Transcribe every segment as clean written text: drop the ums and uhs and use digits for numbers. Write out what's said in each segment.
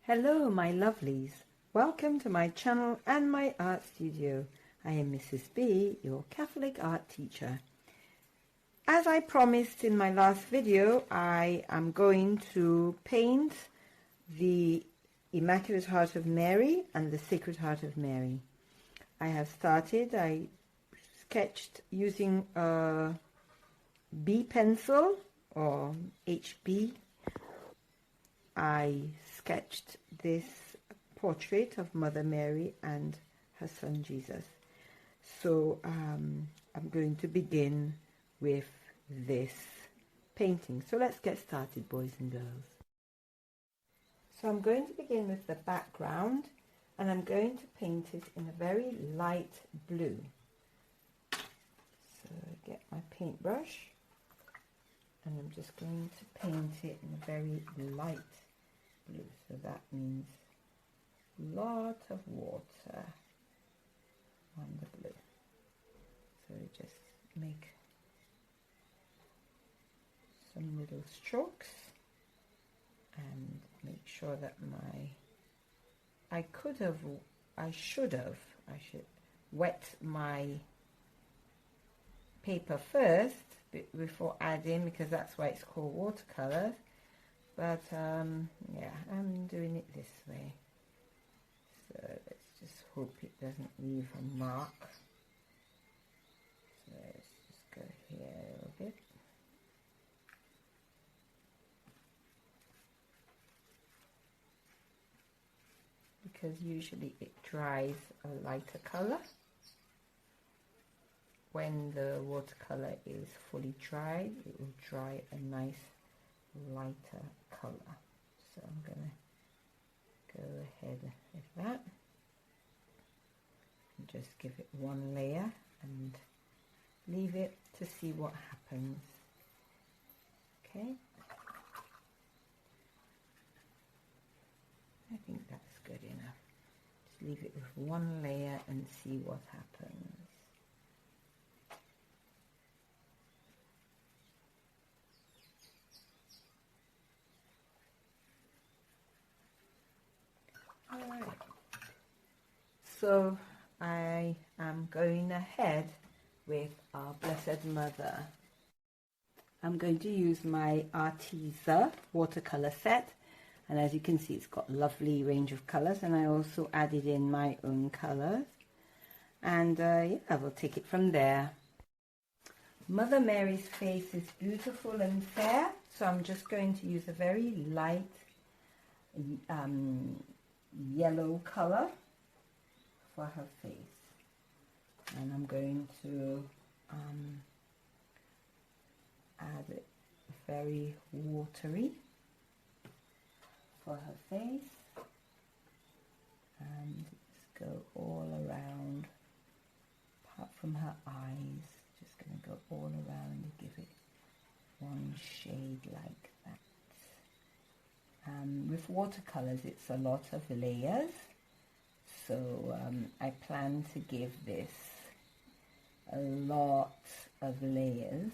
Hello my lovelies, welcome to my channel and my art studio. I am Mrs. B, your Catholic art teacher. As I promised in my last video, I am going to paint the Immaculate Heart of Mary and the Sacred Heart of Mary. I have started, I sketched using a B pencil or HB. I sketched this portrait of Mother Mary and her son Jesus. So I'm going to begin with this painting. So let's get started, boys and girls. So I'm going to begin with the background, and I'm going to paint it in a very light blue. So I get my paintbrush and I'm just going to paint it in a very light blue. So that means a lot of water on the blue. So just make some little strokes and make sure that I should wet my paper first before adding, because that's why it's called watercolor. But yeah, I'm doing it this way. So let's just hope it doesn't leave a mark. So let's just go here a little bit. Because usually it dries a lighter color. When the watercolor is fully dried, it will dry a nice lighter color. So I'm going to go ahead with that and just give it one layer and leave it to see what happens. Okay, I think that's good enough. Just leave it with one layer and see what happens. Alright, so I am going ahead with our Blessed Mother. I'm going to use my Arteza watercolor set, and as you can see it's got a lovely range of colors, and I also added in my own colors, and yeah, I will take it from there. Mother Mary's face is beautiful and fair, so I'm just going to use a very light yellow color for her face, and I'm going to add it very watery for her face, and just go all around apart from her eyes. Just going to go all around and give it one shade like that. With watercolors, it's a lot of layers, so I plan to give this a lot of layers.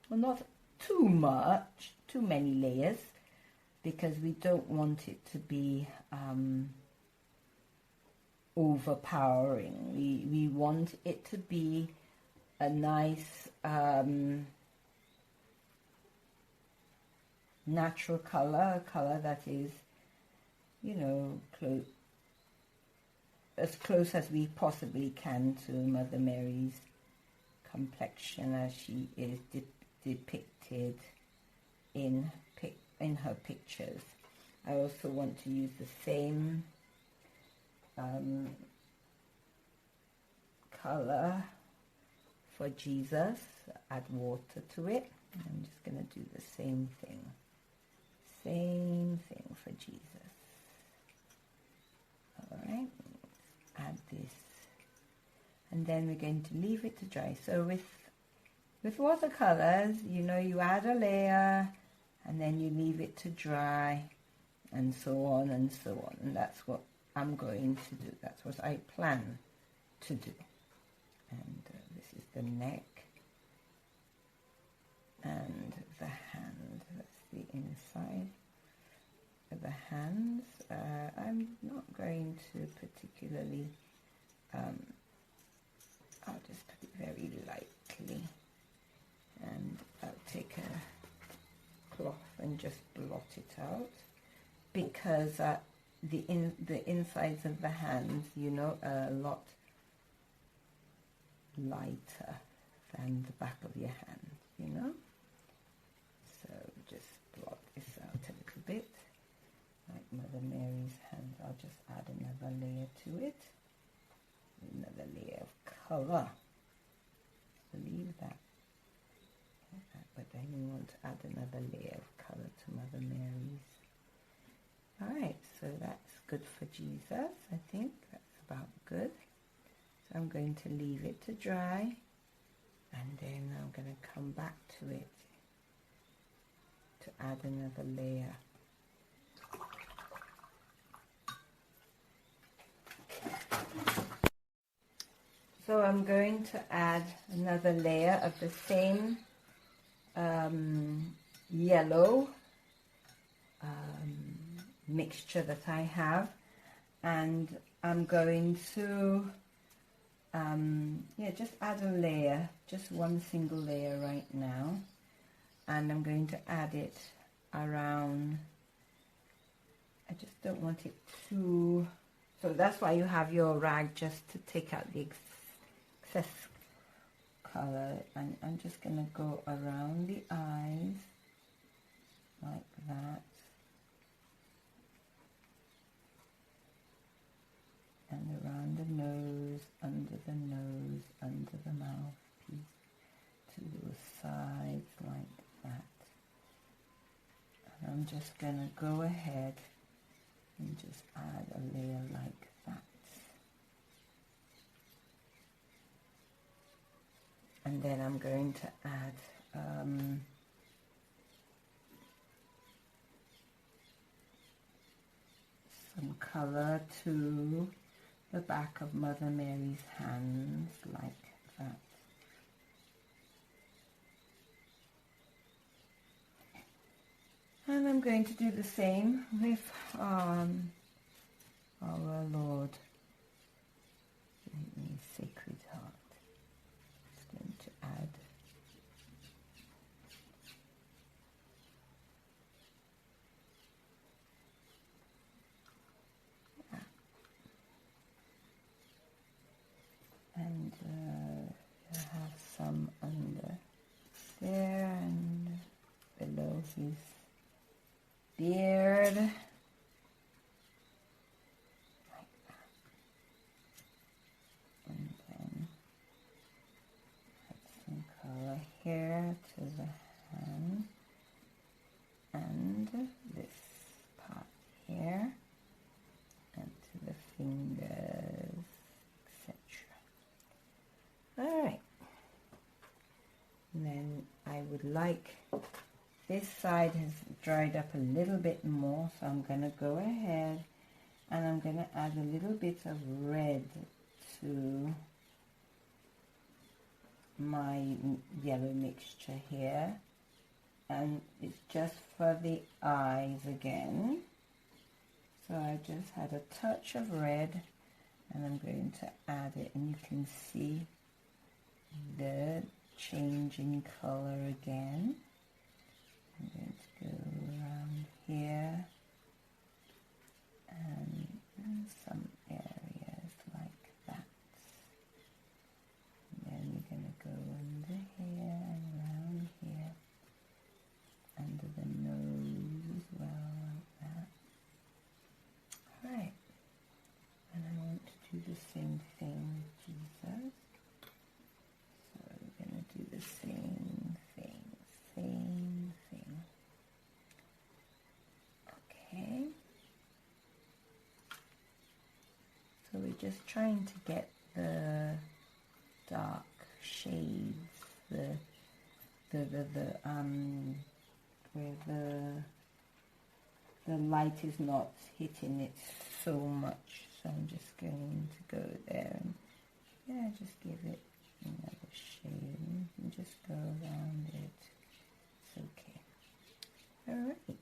Well, not too many layers, because we don't want it to be overpowering. We want it to be a nice natural color, a color that is, you know, as close as we possibly can to Mother Mary's complexion as she is depicted in her pictures. I also want to use the same color for Jesus, add water to it. I'm just going to do the same thing. Same thing for Jesus. Alright, add this. And then we're going to leave it to dry. So with watercolors, you know, you add a layer and then you leave it to dry, and so on and so on. And that's what I'm going to do. That's what I plan to do. And this is the neck and the hand. That's the inside of the hands. going to particularly, I'll just put it very lightly, and I'll take a cloth and just blot it out, because the insides of the hands, you know, are a lot lighter than the back of your hand, you know. So just blot this out a little bit, like Mother Mary's hands. I'll just add another layer to it, another layer of colour. Believe that. But then we want to add another layer of colour to Mother Mary's. Alright, so that's good for Jesus. I think that's about good. So I'm going to leave it to dry, and then I'm going to come back to it to add another layer. So I'm going to add another layer of the same yellow mixture that I have, and I'm going to just add a layer, just one single layer right now, and I'm going to add it around. I just don't want it too, so that's why you have your rag, just to take out the excess color, and I'm just going to go around the eyes like that, and around the nose, under the mouthpiece, to the sides like that. And I'm just going to go ahead and just add a layer like that. And then I'm going to add some color to the back of Mother Mary's hands like that. And I'm going to do the same with our Lord in His Sacred Heart. Just going to add and I have some under there and below his beard, like that. And then add some color here to the hand and this part here, and to the fingers, etc. Alright, and then I would like, this side has dried up a little bit more, so I'm going to go ahead and I'm going to add a little bit of red to my yellow mixture here, and it's just for the eyes again. So I just had a touch of red, and I'm going to add it, and you can see the change in color again. I'm going to go around here and in some areas like that. And then we're going to go under here and around here, under the nose as well, like that. Alright, and I want to do the same thing with Jesus. So we're going to do the same thing, same thing. Okay. So we're just trying to get the dark shades, where the light is not hitting it so much. So I'm just going to go there and just give it another shade and just go around it. It's okay. All right.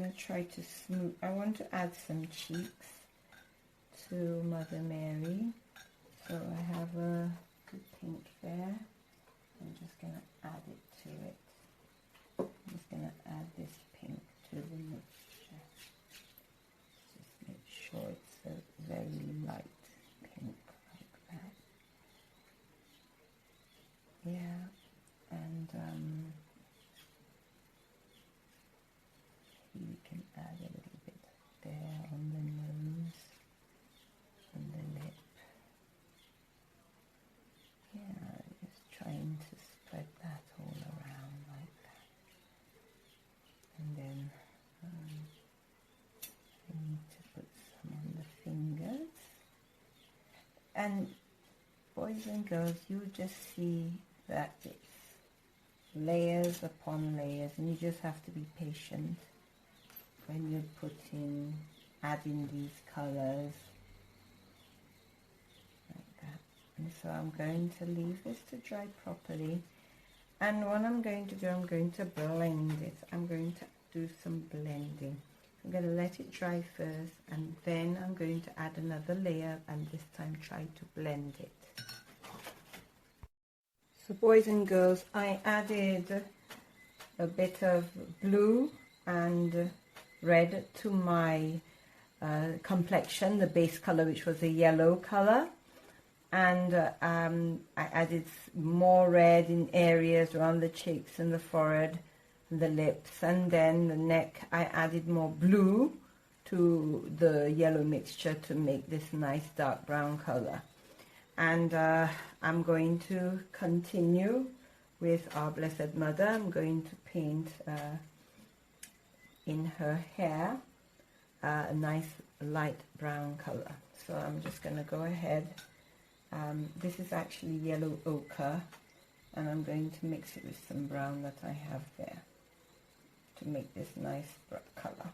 going to try to smooth. I want to add some cheeks to Mother Mary. So I have a good pink there. I'm just going to add it to it. I'm just going to add this pink to the mixture. Just make sure it's a very light pink like that. Yeah, and you can add a little bit there on the nose and the lip. Yeah, just trying to spread that all around like that. And then I need to put some on the fingers. And boys and girls, you'll just see that it's layers upon layers, and you just have to be patient when you're adding these colors like that. And so I'm going to leave this to dry properly, and what I'm going to do, I'm going to blend it. I'm going to do some blending. I'm going to let it dry first, and then I'm going to add another layer, and this time try to blend it. So boys and girls, I added a bit of blue and red to my complexion, the base color, which was a yellow color, and I added more red in areas around the cheeks and the forehead and the lips, and then the neck I added more blue to the yellow mixture to make this nice dark brown color. And I'm going to continue with Our Blessed Mother. I'm going to paint in her hair a nice light brown color. So I'm just going to go ahead. This is actually yellow ochre, and I'm going to mix it with some brown that I have there to make this nice color.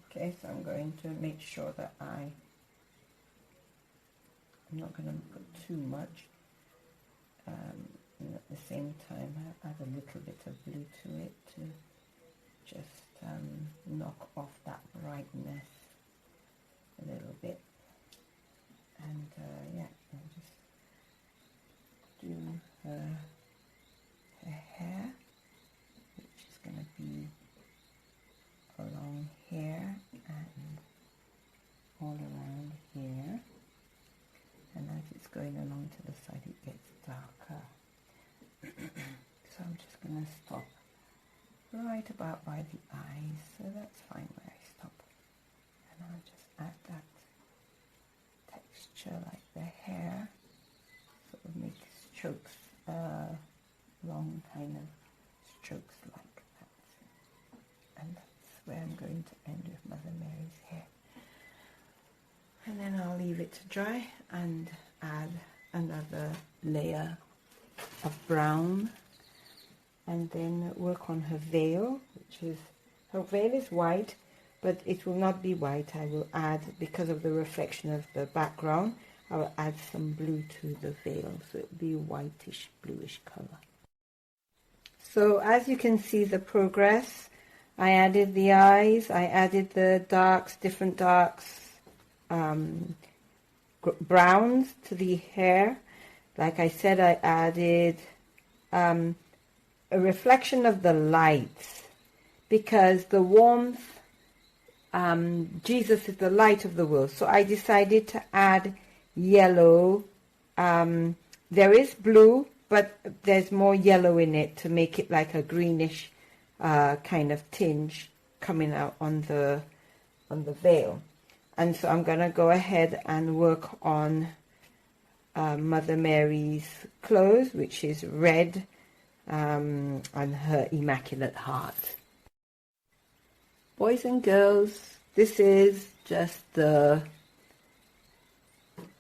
Okay, so I'm going to make sure that I'm not going to put too much, and at the same time I add a little bit of blue to it to just knock off that brightness a little bit. And yeah, I'll just do her hair, which is going to be along here and all around here. And as it's going along to the side, it gets darker. So I'm just going to stop right about by the eyes. So that's fine where I stop. And I'll just add that texture like the hair. Sort of make strokes, long kind of strokes like that. And that's where I'm going to end with Mother Mary's hair. And then I'll leave it to dry and add another layer of brown, and then work on her veil, her veil is white, but it will not be white. I will add, because of the reflection of the background, I will add some blue to the veil, so it will be a whitish, bluish color. So as you can see the progress, I added the eyes, I added the darks, different darks, browns to the hair. Like I said, I added a reflection of the lights, because the warmth, Jesus is the light of the world. So I decided to add yellow. There is blue, but there's more yellow in it to make it like a greenish kind of tinge coming out on the veil. And so I'm going to go ahead and work on Mother Mary's clothes, which is red, and her Immaculate Heart. Boys and girls, this is just the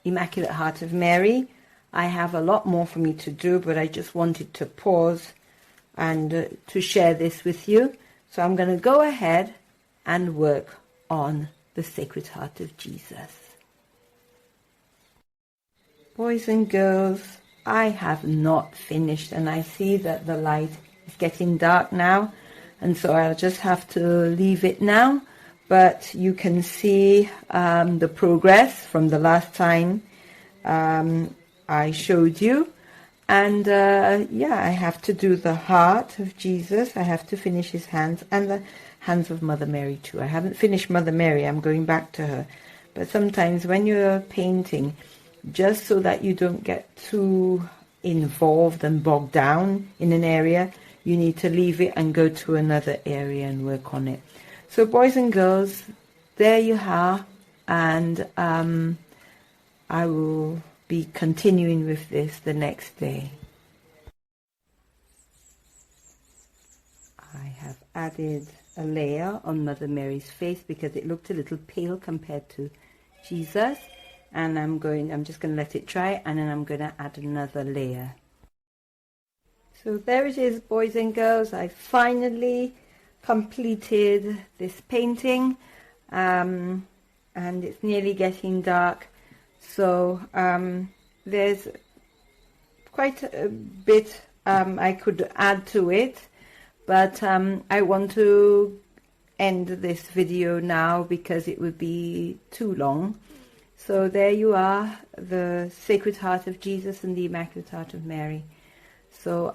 Immaculate Heart of Mary. I have a lot more for me to do, but I just wanted to pause and to share this with you. So I'm going to go ahead and work on the Sacred Heart of Jesus. Boys and girls, I have not finished, and I see that the light is getting dark now, and so I'll just have to leave it now. But you can see the progress from the last time I showed you. And yeah, I have to do the heart of Jesus. I have to finish his hands and the hands of Mother Mary too. I haven't finished Mother Mary. I'm going back to her. But sometimes when you're painting, just so that you don't get too involved and bogged down in an area, you need to leave it and go to another area and work on it. So boys and girls, there you are. And I will be continuing with this the next day. I have added a layer on Mother Mary's face because it looked a little pale compared to Jesus, and I'm just going to let it dry, and then I'm going to add another layer. So there it is, boys and girls. I finally completed this painting, and it's nearly getting dark. So there's quite a bit I could add to it, but I want to end this video now because it would be too long. So there you are, the Sacred Heart of Jesus and the Immaculate Heart of Mary. So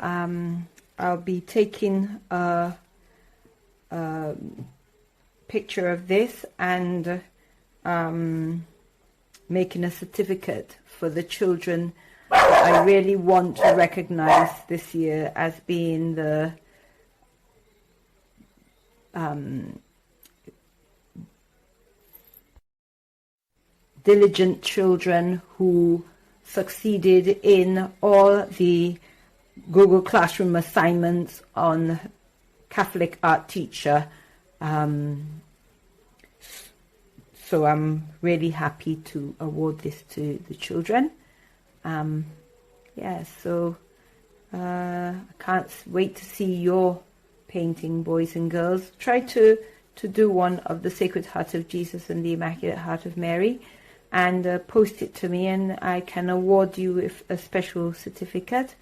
I'll be taking a picture of this and making a certificate for the children that I really want to recognize this year as being the diligent children who succeeded in all the Google Classroom assignments on Catholic Art Teacher. So I'm really happy to award this to the children. Yeah, so I can't wait to see your painting, boys and girls. Try to do one of the Sacred Heart of Jesus and the Immaculate Heart of Mary, and post it to me, and I can award you with a special certificate.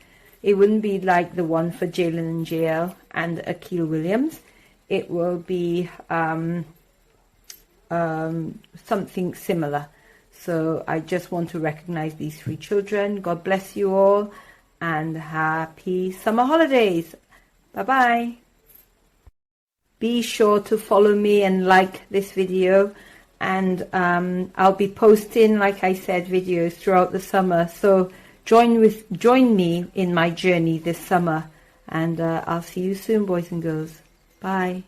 It wouldn't be like the one for Jalen and JL and Akil Williams. It will be something similar. So I just want to recognize these three children. God bless you all, and happy summer holidays. Bye-bye. Be sure to follow me and like this video, and I'll be posting, like I said, videos throughout the summer. So join me in my journey this summer, and I'll see you soon, boys and girls. Bye.